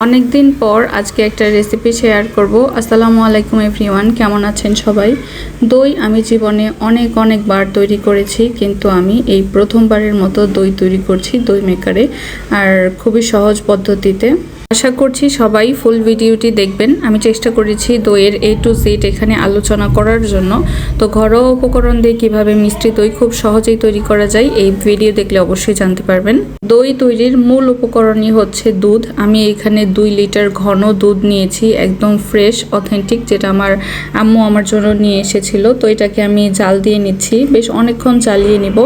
অনেক দিন পর আজকে একটা রেসিপি শেয়ার করব। আসসালামু আলাইকুম এভরিওয়ান, কেমন আছেন সবাই? দই আমি জীবনে অনেকবার তৈরি করেছি, কিন্তু আমি এই প্রথমবারের মতো দই তৈরি করছি দই মেকারে, আর খুবই সহজ পদ্ধতিতে। আশা করছি সবাই ফুল ভিডিওটি দেখবেন। আমি চেষ্টা করেছি দইয়ের A to Z এখানে আলোচনা করার জন্য। তো ঘরোয়া উপকরণ দিয়ে কিভাবে মিষ্টি দই খুব সহজেই তৈরি করা যায় এই ভিডিও দেখলে অবশ্যই জানতে পারবেন। দই তৈরির মূল উপকরণই হচ্ছে দুধ। আমি এখানে 2 লিটার ঘন দুধ নিয়েছি, একদম ফ্রেশ অথেন্টিক, যেটা আমার আম্মু আমার জন্য নিয়ে এসেছিল। তো এটাকে আমি জাল দিয়ে নিচ্ছি, বেশ অনেকক্ষণ জ্বালিয়ে নিব।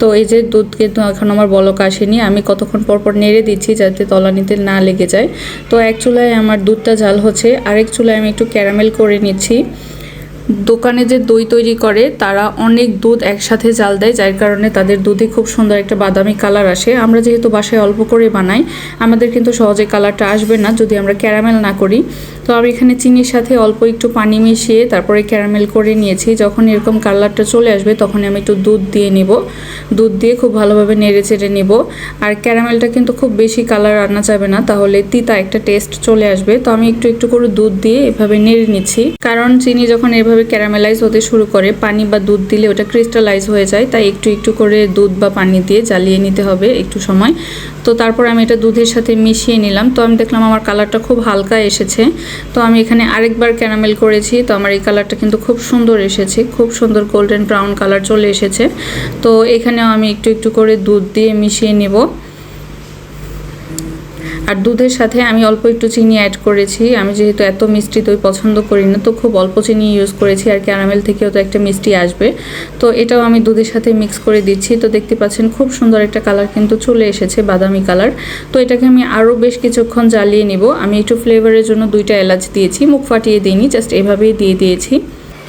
তো এই যে দুধ কিন্তু এখন আমার বলক আসেনি, আমি কতক্ষণ পর নেড়ে দিচ্ছি যাতে তলানিতে না লেগে যায়। তো এক চুলায় আমার দুধটা জাল হচ্ছে, আরেক চুলায় আমি একটু ক্যারামেল করে নিচ্ছি। দোকানে যে দই তৈরি করে তারা অনেক দুধ একসাথে জাল দেয়, যার কারণে তাদের দুধে খুব সুন্দর একটা বাদামি কালার আসে। আমরা যেহেতু বাসায় অল্প করে বানাই, আমাদের কিন্তু সহজে কালারটা আসবে না যদি আমরা ক্যারামেল না করি। তো আমি এখানে চিনির সাথে অল্প একটু পানি মিশিয়ে তারপরে ক্যারামেল করে নিয়েছি। যখন এরকম কালারটা চলে আসবে তখন আমি একটু দুধ দিয়ে নিব। দুধ দিয়ে খুব ভালোভাবে নেড়ে চেড়ে নিব। আর ক্যারামেলটা কিন্তু খুব বেশি কালার আনা যাবে না, তাহলে তিতা একটা টেস্ট চলে আসবে। তো আমি একটু করে দুধ দিয়ে এভাবে নেড়ে নিচ্ছি, কারণ চিনি যখন এভাবে ক্যারামেলাইজ হতে শুরু করে পানি বা দুধ দিলে ওটা ক্রিস্টালাইজ হয়ে যায়, তাই একটু করে দুধ বা পানি দিয়ে জ্বালিয়ে নিতে হবে একটু সময়। তো তারপর আমি এটা দুধের সাথে মিশিয়ে নিলাম। তো আমি দেখলাম আমার কালারটা খুব হালকা এসেছে। তো আমি এখানে আরেকবার ক্যারামেল করেছি, তো আমার এই কালারটা কিন্তু খুব সুন্দর এসেছে, খুব সুন্দর গোল্ডেন ব্রাউন কালার চলে এসেছে। তো এখানেও আমি একটু করে দুধ দিয়ে মিশিয়ে নেব। আর দুধের সাথে আমি অল্প একটু চিনি অ্যাড করেছি। আমি যেহেতু এত মিষ্টি দই পছন্দ করি না, তো খুব অল্প চিনি ইউজ করেছি, আর ক্যারামেল থেকেও তো একটা মিষ্টি আসবে। তো এটাও আমি দুধের সাথে মিক্স করে দিচ্ছি। তো দেখতে পাচ্ছেন খুব সুন্দর একটা কালার কিন্তু চলে এসেছে, বাদামি কালার। তো এটাকে আমি আরও বেশ কিছুক্ষণ জ্বালিয়ে নিব। আমি একটু ফ্লেভারের জন্য 2টা এলাচ দিয়েছি, মুখ ফাটিয়ে দিইনি, জাস্ট এভাবেই দিয়ে দিয়েছি।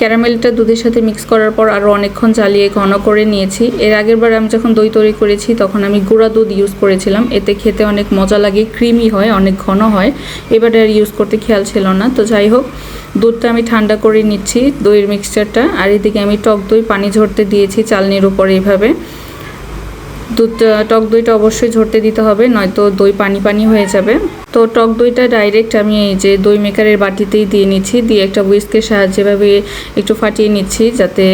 ক্যারামেলটা দুধের সাথে মিক্স করার পর আরও অনেকক্ষণ জ্বালিয়ে ঘন করে নিয়েছি। এর আগের বার আমি যখন দই তৈরি করেছি তখন আমি গুঁড়া দুধ ইউজ করেছিলাম, এতে খেতে অনেক মজা লাগে, ক্রিমি হয়, অনেক ঘন হয়। এবারে আর ইউজ করতে খেয়াল ছিল না। তো যাই হোক, দুধটা আমি ঠান্ডা করে নিচ্ছি, দইয়ের মিক্সচারটা। আর এদিকে আমি টক দই পানি ঝরতে দিয়েছি চালনির উপরে এইভাবে। টক দইটা অবশ্যই ঝরতে দিতে হবে, নয়তো দই পানি হয়ে যাবে। তো টক দইটা ডাইরেক্ট আমি এই যে দই মেকারের বাটিতেই দিয়ে নিচ্ছি, দিয়ে একটা হুইস্কের সাহায্যে এভাবে একটু ফাটিয়ে নিচ্ছি, যাতে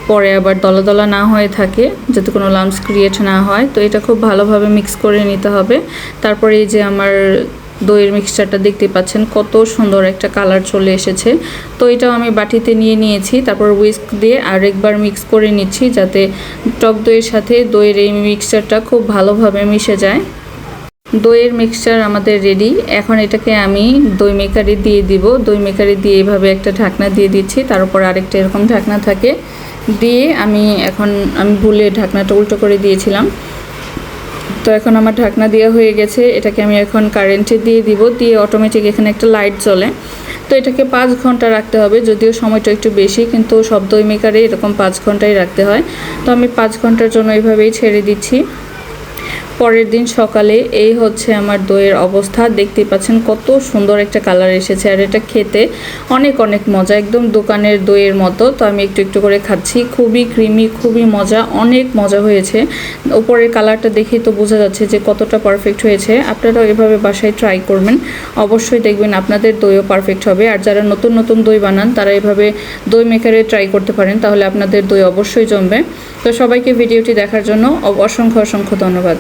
পরে আবার দলা না হয়ে থাকে, যাতে কোনো লাম্পস ক্রিয়েট না হয়। তো এটা খুব ভালোভাবে মিক্স করে নিতে হবে। তারপরে এই যে আমার দইয়ের মিক্সচারটা দেখতে পাচ্ছেন কত সুন্দর একটা কালার চলে এসেছে। তো এটাও আমি বাটিতে নিয়ে নিয়েছি, তারপর হুইস্ক দিয়ে আরেকবার মিক্স করে নিচ্ছি, যাতে টক দইয়ের সাথে দইয়ের এই মিক্সচারটা খুব ভালোভাবে মিশে যায়। দইয়ের মিক্সচার আমাদের রেডি। এখন এটাকে আমি দই মেকারে দিয়ে দিব। দই মেকারে দিয়ে এভাবে একটা ঢাকনা দিয়ে দিচ্ছি, তার উপর আরেকটা এরকম ঢাকনা থাকে দিয়ে আমি ভুলে ঢাকনাটা উল্টো করে দিয়েছিলাম। তো এখন আমার ঢাকনা দেওয়া হয়ে গেছে। এটাকে আমি এখন কারেন্টে দিয়ে দিব, দিয়ে অটোমেটিক এখানে একটা লাইট জ্বলে। তো এটাকে 5 ঘন্টা রাখতে হবে, যদিও সময়টা একটু বেশি, কিন্তু সব দই মেকারে এরকম 5 ঘন্টাই রাখতে হয়। তো আমি 5 ঘন্টার জন্য এইভাবেই ছেড়ে দিচ্ছি। পরের দিন সকালে এই হচ্ছে আমার দইয়ের অবস্থা। দেখতেই পাচ্ছেন কত সুন্দর একটা কালার এসেছে, আর এটা খেতে অনেক মজা, একদম দোকানের দইয়ের মতো। তো আমি একটু করে খাচ্ছি, খুবই ক্রিমি, খুবই মজা, অনেক মজা হয়েছে। উপরের কালারটা দেখেই তো বোঝা যাচ্ছে যে কতটা পারফেক্ট হয়েছে। আপনারাও এভাবে বাসায় ট্রাই করবেন, অবশ্যই দেখবেন আপনাদের দইও পারফেক্ট হবে। আর যারা নতুন দই বানান তারা এভাবে দই মেকারে ট্রাই করতে পারেন, তাহলে আপনাদের দই অবশ্যই জমবে। তো সবাইকে ভিডিওটি দেখার জন্য অসংখ্য ধন্যবাদ।